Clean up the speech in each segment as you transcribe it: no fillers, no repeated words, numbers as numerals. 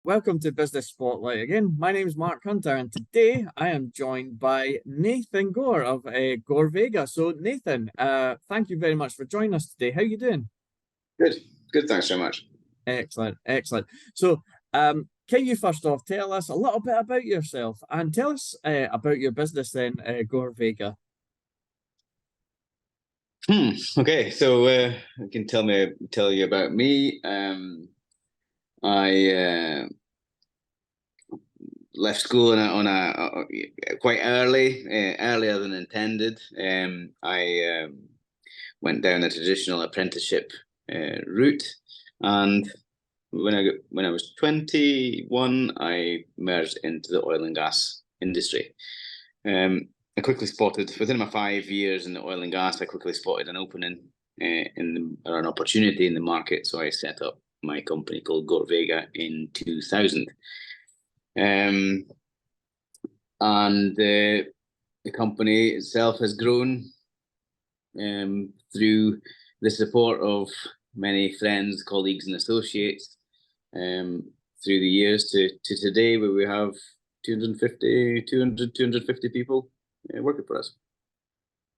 Welcome to Business Spotlight again. My name is Mark Hunter, and today I am joined by Nathan Gore of GoreVega. So, Nathan, thank you very much for joining us today. How are you doing? Good, good. Thanks so much. Excellent, excellent. So, can you first off tell us a little bit about yourself and tell us about your business then, GoreVega? Okay, so I can tell you about me. I left school quite earlier than intended. I went down the traditional apprenticeship route, and when I was 21, I merged into the oil and gas industry. I quickly spotted within my 5 years in the oil and gas. I quickly spotted an opening or an opportunity in the market, so I set up my company called GoreVega in 2000. And the company itself has grown through the support of many friends, colleagues, and associates through the years to today, where we have 250 people working for us.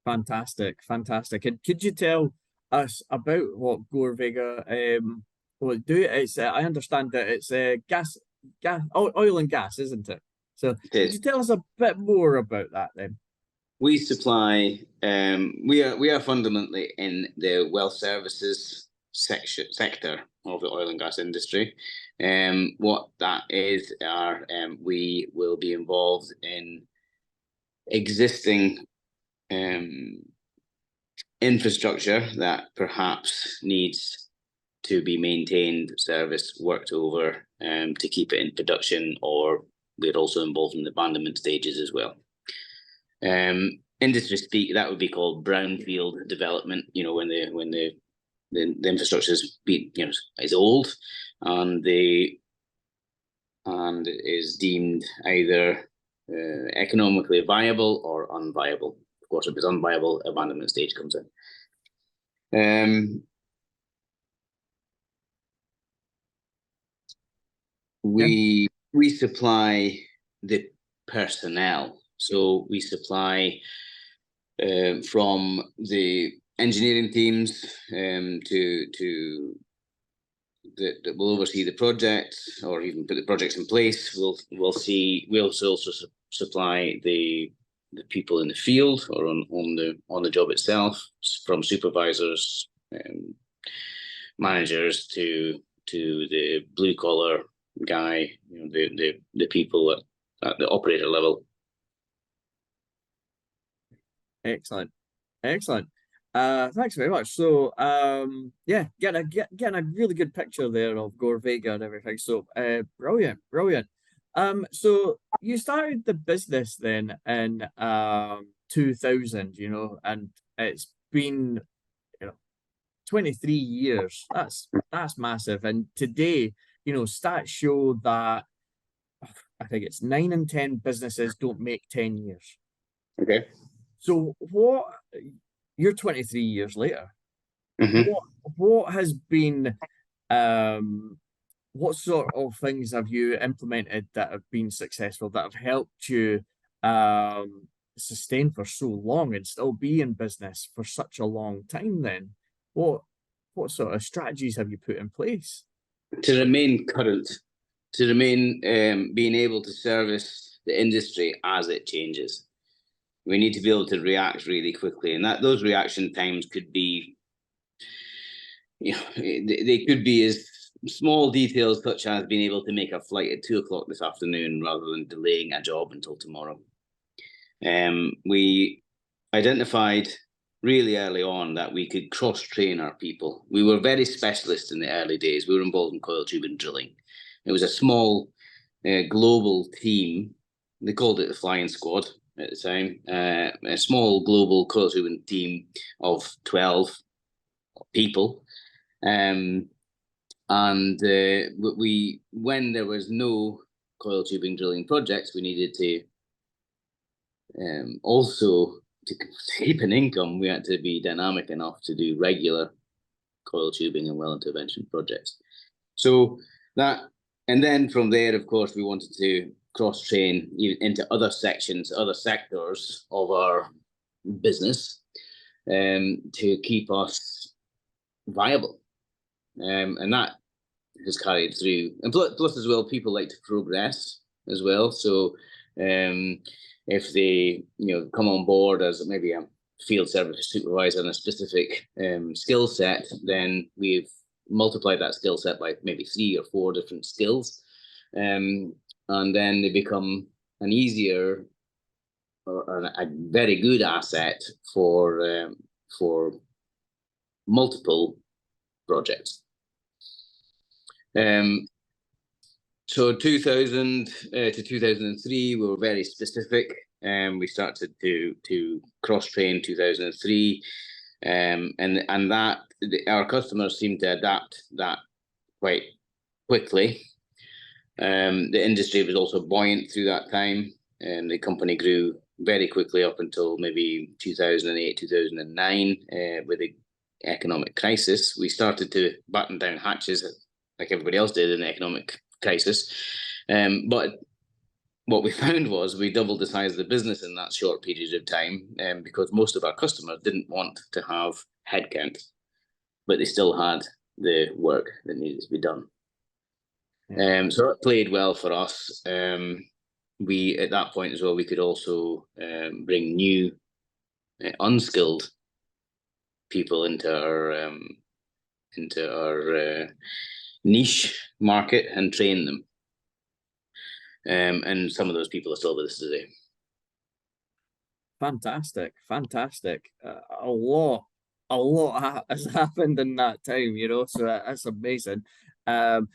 Fantastic, fantastic. And could you tell us about what GoreVega will do? It's I understand that it's oil and gas, isn't it? So could you tell us a bit more about that then? We supply. We are fundamentally in the well services sector of the oil and gas industry. What that is are we will be involved in existing infrastructure that perhaps needs to be maintained, serviced, worked over to keep it in production, or we're also involved in the abandonment stages as well. Industry speak, that would be called brownfield development. You know, when the infrastructure is old and is deemed either economically viable or unviable. Of course, if it's unviable, abandonment stage comes in. We supply the personnel, so we supply from the engineering teams that will oversee the projects or even put the projects in place. We also supply the people in the field or on the job itself, from supervisors, managers to the blue collar guy, the people at the operator level. Excellent, excellent. Thanks very much. So, yeah, getting a really good picture there of GoreVega and everything. So, brilliant, brilliant. So you started the business then in 2000, and it's been 23 years. That's massive. And today, stats show that I think it's 9 in 10 businesses don't make 10 years. Okay. So you're 23 years later. Mm-hmm. What has been what sort of things have you implemented that have been successful, that have helped you sustain for so long and still be in business for such a long time then? What sort of strategies have you put in place? To remain current, being able to service the industry as it changes. We need to be able to react really quickly, and those reaction times could be, they could be as small details such as being able to make a flight at 2:00 this afternoon rather than delaying a job until tomorrow. We identified really early on that we could cross-train our people. We were very specialist in the early days. We were involved in coil tubing drilling. It was a small global team. They called it the flying squad at the time. A small global coil tubing team of 12 people. And when there was no coil tubing drilling projects, we needed to also to keep an income. We had to be dynamic enough to do regular coil tubing and well intervention projects. So that And then from there, of course, we wanted to cross-train into other sections, other sectors of our business, to keep us viable. And that has carried through. And plus as well, people like to progress as well. So if they come on board as maybe a field service supervisor in a specific skill set, then we've multiplied that skill set by maybe 3 or 4 different skills, and then they become an easier or a very good asset for multiple projects. So 2000 to 2003, we were very specific. We started to cross-train 2003, and that our customers seemed to adapt that quite quickly. The industry was also buoyant through that time, and the company grew very quickly up until maybe 2008, 2009, with the economic crisis. We started to batten down hatches like everybody else did in the economic crisis. But what we found was we doubled the size of the business in that short period of time, because most of our customers didn't want to have headcount, but they still had the work that needed to be done. So it played well for us. We, at that point as well, we could also bring new unskilled people into our niche market and train them. And some of those people are still with us today. Fantastic. A lot has happened in that time, so that's amazing. I'm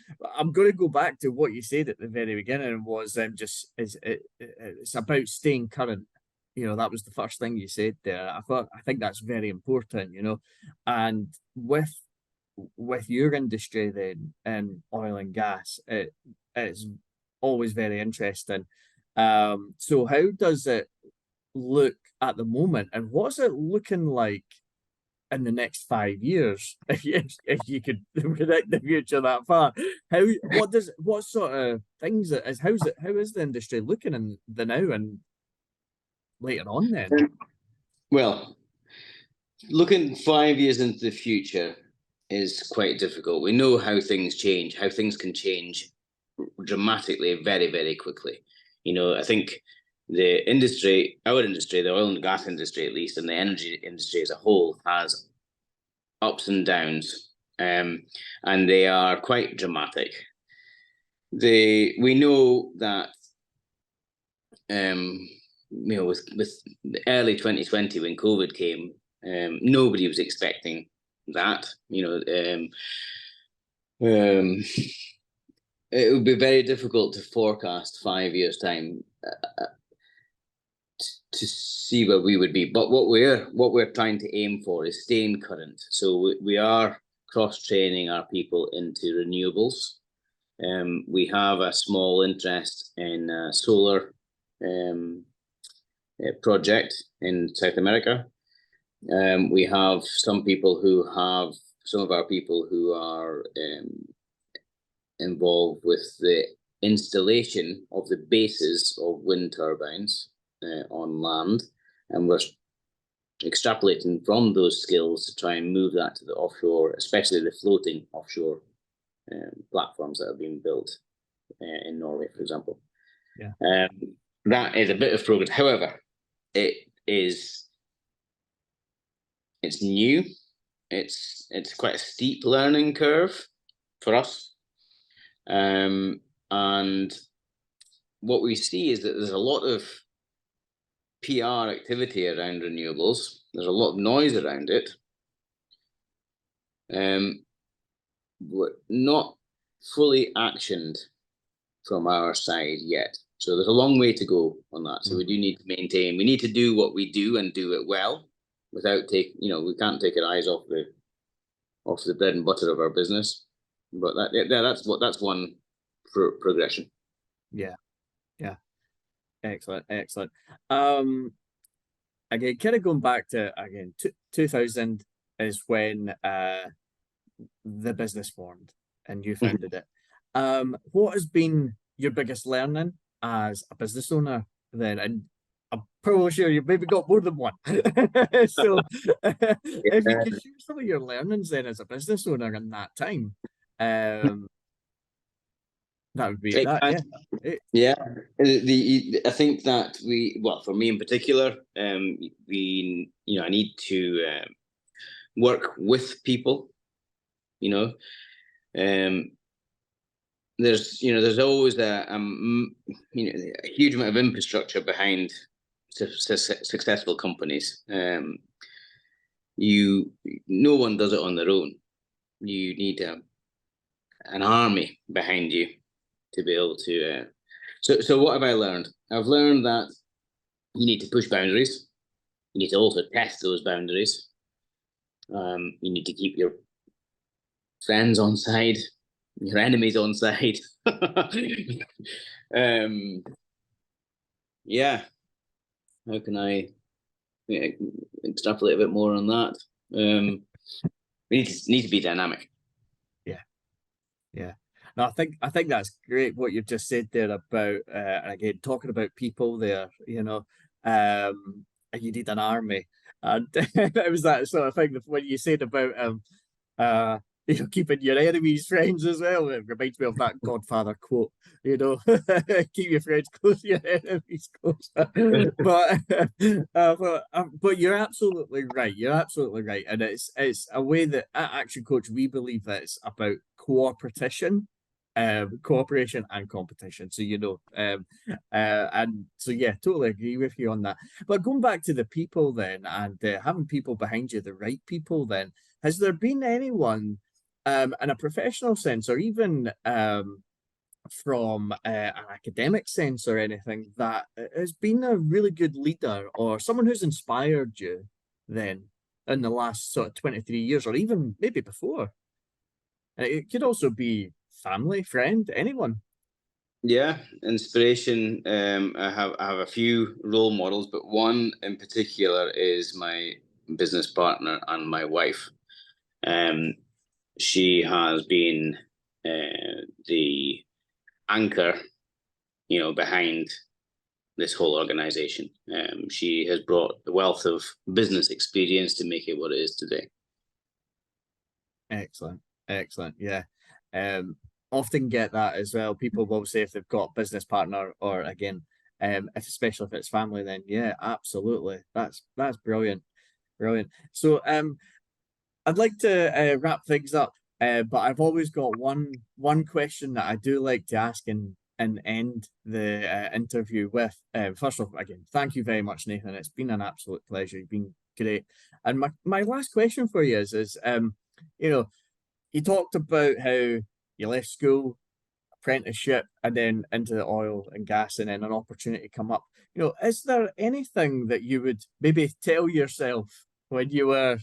going to go back to what you said at the very beginning, was it's about staying current. That was the first thing you said there. I think that's very important, and with your industry then in oil and gas, it's always very interesting. So how does it look at the moment, and what's it looking like in the next 5 years? If you could predict the future that far, what sort of things how is the industry looking in the now and later on then? Well, looking 5 years into the future is quite difficult. We know how things change, how things can change dramatically, very, very quickly. I think the industry, our industry, the oil and gas industry at least, and the energy industry as a whole, has ups and downs, and they are quite dramatic. We know that with the early 2020, when COVID came, nobody was expecting that. It would be very difficult to forecast 5 years' time to see where we would be. But what we're trying to aim for is staying current. So we are cross-training our people into renewables. We have a small interest in a solar project in South America. We have some of our people who are involved with the installation of the bases of wind turbines on land, and we're extrapolating from those skills to try and move that to the offshore, especially the floating offshore platforms that are being built in Norway, for example. Yeah. That is a bit of progress. However, it's new. It's quite a steep learning curve for us. And what we see is that there's a lot of PR activity around renewables. There's a lot of noise around it. We're not fully actioned from our side yet. So there's a long way to go on that. So we do need to maintain. We need to do what we do and do it well, without we can't take our eyes off the bread and butter of our business. But that's one progression. Yeah. Excellent. Again, kind of going back to 2000 is when the business formed and you founded it. What has been your biggest learning as a business owner then? And I'm probably sure you've maybe got more than one. So if you Yeah. could share some of your learnings then as a business owner in that time, um, that would be It that, can, yeah. yeah. I think that well, for me in particular, I need to work with people. You know, um, there's always a huge amount of infrastructure behind successful companies. No one does it on their own. You need an army behind you to be able to. So what have I learned? I've learned that you need to push boundaries. You need to also test those boundaries. You need to keep your friends on side, your enemies on side. um, yeah. How can I extrapolate a bit more on that? We need to be dynamic. Yeah, yeah. No, I think that's great what you've just said there about and again talking about people there, and you need an army. And it was that sort of thing that when you said about uh keeping your enemies friends as well. It reminds me of that Godfather quote, keep your friends close, your enemies close. But you're absolutely right. You're absolutely right, and it's a way that at Action Coach we believe that it's about cooperation and competition. So and so yeah, totally agree with you on that. But going back to the people then, and having people behind you, the right people then, has there been anyone in a professional sense, or even from an academic sense or anything, that has been a really good leader or someone who's inspired you then in the last sort of 23 years, or even maybe before? It could also be family, friend, anyone. Yeah, inspiration. I have a few role models, but one in particular is my business partner and my wife. Um, she has been the anchor, behind this whole organization. She has brought the wealth of business experience to make it what it is today. Excellent. Excellent. Yeah. Um, Often get that as well. People will say if they've got a business partner or again, especially if it's family, then yeah, absolutely. That's brilliant. Brilliant. So I'd like to wrap things up, but I've always got one question that I do like to ask and end the interview with. First off, again, thank you very much, Nathan. It's been an absolute pleasure. You've been great. And my last question for you is you know, you talked about how you left school, apprenticeship, and then into the oil and gas, and then an opportunity come up. Is there anything that you would maybe tell yourself when you were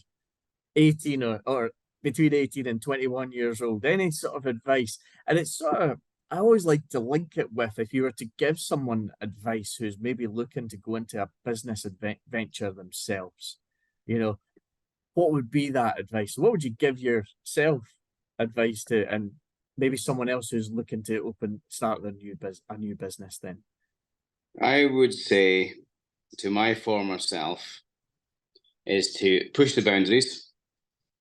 18 or between 18 and 21 years old? Any sort of advice? And it's sort of, I always like to link it with if you were to give someone advice who's maybe looking to go into a business venture themselves, you know, what would be that advice? What would you give yourself advice to, and maybe someone else who's looking to start a new business then? I would say to my former self is to push the boundaries,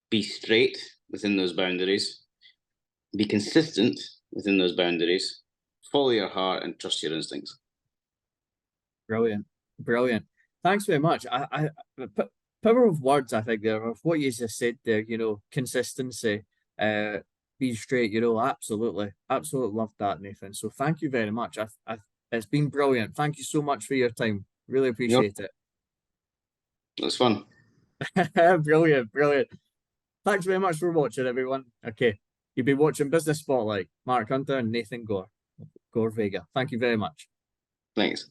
be straight within those boundaries, be consistent within those boundaries, follow your heart, and trust your instincts. Brilliant, brilliant. Thanks very much. Power of words, I think there of what you just said there. Consistency, uh, be straight. Absolutely, absolutely love that, Nathan. So thank you very much. It's been brilliant. Thank you so much for your time. Really Yep, appreciate it. that's fun. Brilliant, brilliant. Thanks very much for watching, everyone. Okay, you've been watching Business Spotlight. Mark Hunter and Nathan GoreVega. Thank you very much. Thanks.